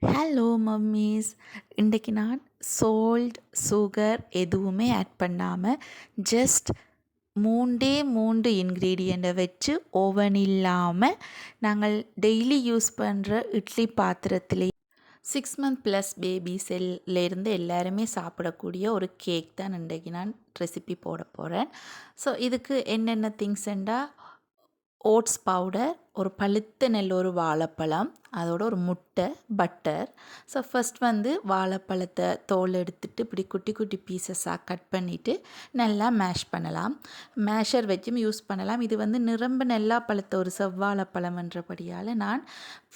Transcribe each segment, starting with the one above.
Hello mummies. இன்றைக்கி நான் sold sugar எதுவுமே ஆட் பண்ணாமல் ஜஸ்ட் மூன்று இன்க்ரீடியண்ட்டை வச்சு ஓவன் இல்லாமல் நாங்கள் டெய்லி யூஸ் பண்ணுற இட்லி பாத்திரத்திலே 6 மந்த் ப்ளஸ் பேபிஸ்லேருந்து எல்லாருமே சாப்பிடக்கூடிய ஒரு கேக் தான் இன்றைக்கி நான் ரெசிபி போட போகிறேன். ஸோ இதுக்கு என்னென்ன திங்ஸ்ண்டா, ஓட்ஸ் பவுடர், ஒரு பழுத்த நெல், ஒரு வாழைப்பழம், அதோட ஒரு முட்டை, பட்டர். ஸோ ஃபஸ்ட் வாழைப்பழத்தை தோல் எடுத்துட்டு இப்படி குட்டி குட்டி பீசஸாக கட் பண்ணிவிட்டு நல்லா மேஷ் பண்ணலாம். மேஷர் வச்சும் யூஸ் பண்ணலாம். இது நிரம்ப நெல்லா பழத்தை ஒரு செவ்வாழைப்பழம்ன்றபடியால் நான்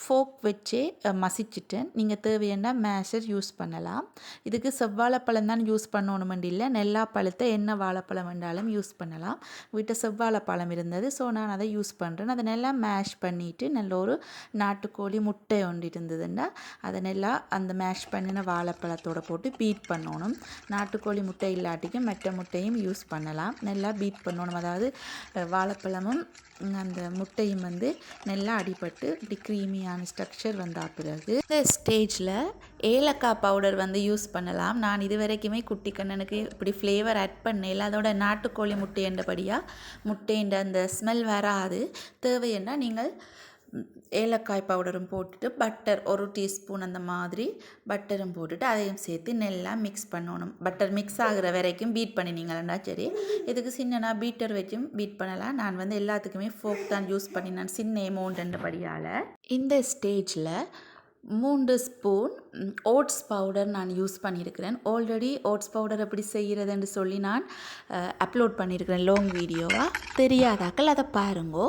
ஃபோக் வச்சே மசிச்சிட்டேன். நீங்கள் தேவையான மேஷர் யூஸ் பண்ணலாம். இதுக்கு செவ்வாழைப்பழம் தான் யூஸ் பண்ணணுமெண்டு இல்லை, நெல்லா பழத்தை என்ன வாழைப்பழம் வேண்டாலும் யூஸ் பண்ணலாம். வீட்டில் செவ்வாழைப்பழம் இருந்தது, ஸோ நான் அதை யூஸ் பண்ணுறேன். அதை நல்லா மேஷ் பண்ணிவிட்டு நல்ல ஒரு நாட்டுக்கோழி முட்டை ஒன்று இருந்ததுன்னா அதை நல்லா அந்த மேஷ் பண்ணின வாழைப்பழத்தோடு போட்டு பீட் பண்ணணும். நாட்டுக்கோழி முட்டை இல்லாட்டிக்கும் மற்ற முட்டையும் யூஸ் பண்ணலாம். நல்லா பீட் பண்ணணும். அதாவது வாழைப்பழமும் அந்த முட்டையும் நல்லா அடிபட்டு இப்படி க்ரீமியான ஸ்ட்ரக்சர் வந்தால் பிறகு இந்த ஸ்டேஜில் ஏலக்காய் பவுடர் யூஸ் பண்ணலாம். நான் இது வரைக்குமே குட்டி கண்ணனுக்கு இப்படி ஃப்ளேவர் ஆட் பண்ணல. அதோட நாட்டுக்கோழி முட்டைன்றபடியாக முட்டைன்ற அந்த ஸ்மெல் வராது. தேவைன்னா நீங்கள் ஏலக்காய் பவுடரும் போட்டுட்டு பட்டர் ஒரு டீஸ்பூன் அந்த மாதிரி பட்டரும் போட்டுட்டு அதையும் சேர்த்து நல்லா மிக்ஸ் பண்ணணும். பட்டர் மிக்ஸ் ஆகிற வரைக்கும் பீட் பண்ணினீங்கன்னா சரி. இதுக்கு சின்னனா பீட்டர் வச்சும் பீட் பண்ணலாம். நான் எல்லாத்துக்குமே ஃபோக் தான் யூஸ் பண்ணி நான் சின்ன அமௌண்ட்ன்றபடியால் இந்த ஸ்டேஜில் 3 ஸ்பூன் ஓட்ஸ் பவுடர் நான் யூஸ் பண்ணியிருக்கிறேன். ஆல்ரெடி ஓட்ஸ் பவுடர் எப்படி செய்கிறதுன்னு சொல்லி நான் அப்லோட் பண்ணியிருக்கிறேன் லாங் வீடியோவாக. தெரியாதாக்கள் அதை பாருங்கோ.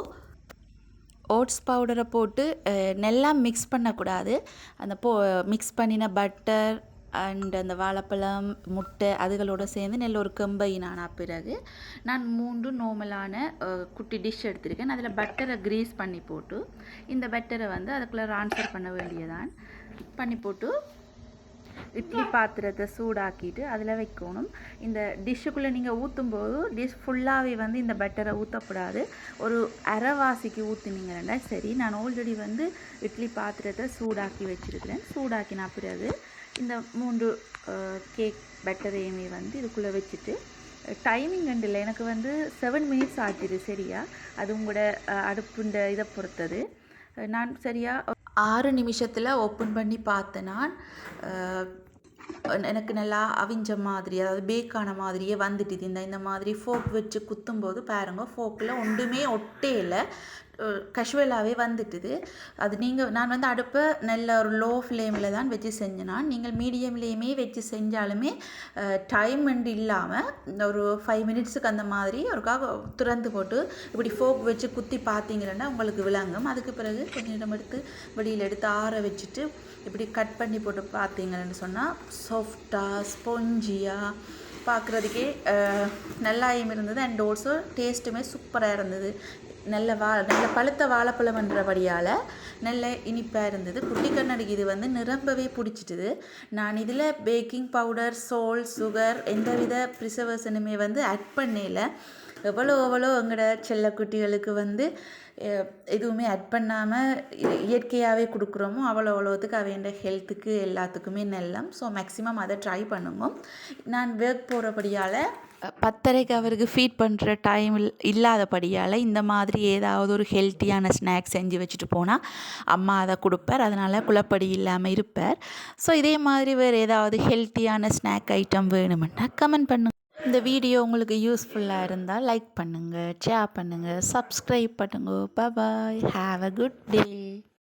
ஓட்ஸ் பவுடரை போட்டு நல்லா மிக்ஸ் பண்ணக்கூடாது. அந்த மிக்ஸ் பண்ணின பட்டர் அண்ட் அந்த வாழைப்பழம், முட்டை அதுகளோடு சேர்ந்து நல்ல ஒரு கம்பைனான பிறகு நான் 3 நார்மலான குட்டி டிஷ் எடுத்திருக்கேன். அதில் பட்டரை க்ரீஸ் பண்ணி போட்டு இந்த பட்டரை அதுக்குள்ளே ட்ரான்ஸ்ஃபர் பண்ண வேண்டியதான். பண்ணி போட்டு இட்லி பாத்திரத்தை சூடாக்கிட்டு அதில் வைக்கணும். இந்த டிஷ்ஷுக்குள்ளே நீங்கள் ஊற்றும்போது டிஷ் ஃபுல்லாகவே இந்த பட்டரை ஊற்றக்கூடாது. ஒரு அரைவாசிக்கு ஊற்றுனீங்கன்னா சரி. நான் ஆல்ரெடி இட்லி பாத்திரத்தை சூடாக்கி வச்சுருக்கிறேன். சூடாக்கினா பிறகு இந்த 3 கேக் பட்டரையுமே இதுக்குள்ளே வச்சுட்டு டைமிங் இல்லை, எனக்கு 7 மினிட்ஸ் ஆச்சுது சரியா. அது உங்களோட அடுப்புண்ட இதை பொறுத்தது. நான் சரியா 6 நிமிஷத்தில் ஓப்பன் பண்ணி பார்த்தேன். நான் எனக்கு நல்லா அவிஞ்ச மாதிரி, அதாவது பேக்கான மாதிரியே வந்துட்டுது. இந்த மாதிரி ஃபோக் வச்சு குத்தும்போது பாருங்க, ஃபோக்கில் ஒன்றுமே ஒட்டையில் கஷுவலாகவே வந்துட்டுது. அது நான் அடுப்பை நல்ல ஒரு லோ ஃப்ளேமில் தான் வச்சு செஞ்சேன். நீங்கள் மீடியம்லேயுமே வச்சு செஞ்சாலுமே டைம் இல்லாமல் ஒரு 5 மினிட்ஸுக்கு அந்த மாதிரி ஒருக்காக திறந்து போட்டு இப்படி ஃபோக் வச்சு குத்தி பார்த்தீங்கன்னா உங்களுக்கு விளங்கும். அதுக்கு பிறகு கொஞ்சம் நேரம் எடுத்து வெளியில் எடுத்து ஆற வச்சுட்டு இப்படி கட் பண்ணி போட்டு பார்த்தீங்கன்னு சொன்னால் சாஃப்டாக ஸ்பாஞ்சியாக பார்க்குறதுக்கே நல்லாயும் இருந்தது. அண்ட் ஆல்சோ டேஸ்ட்டுமே சூப்பராக இருந்தது. நல்ல பழுத்த வாழைப்பழம்ன்றபடியால் நல்ல இனிப்பாக இருந்தது. குட்டி கண்ணனுக்கு இது நிரம்பவே பிடிச்சிட்டுது. நான் இதில் பேக்கிங் பவுடர், சால்ட், சுகர் எந்தவித ப்ரிசர்வேஷனுமே ஆட் பண்ணல. எவ்வளோ எங்களோட செல்லக்குட்டிகளுக்கு எதுவுமே ஆட் பண்ணாமல் இயற்கையாகவே கொடுக்குறோமோ அவ்வளோத்துக்கு அவையோட ஹெல்த்துக்கு எல்லாத்துக்குமே நல்லம். ஸோ மேக்ஸிமம் அதை ட்ரை பண்ணுங்க. நான் ஒர்க் போகிறபடியால் 10:30 அவருக்கு ஃபீட் பண்ணுற டைம் இல்லாதபடியால் இந்த மாதிரி ஏதாவது ஒரு ஹெல்த்தியான ஸ்நாக்ஸ் செஞ்சு வச்சுட்டு போனால் அம்மா அதை கொடுப்பார். அதனால் குழப்படி இல்லாமல் இருப்பார். ஸோ இதே மாதிரி வேறு ஏதாவது ஹெல்த்தியான ஸ்நாக் ஐட்டம் வேணுமென்னா கமெண்ட் பண்ணுங்கள். இந்த வீடியோ உங்களுக்கு யூஸ்ஃபுல்லாக இருந்தால் லைக் பண்ணுங்கள், ஷேர் பண்ணுங்கள், சப்ஸ்கிரைப் பண்ணுங்கள். பாய், ஹாவ் அ குட் டே.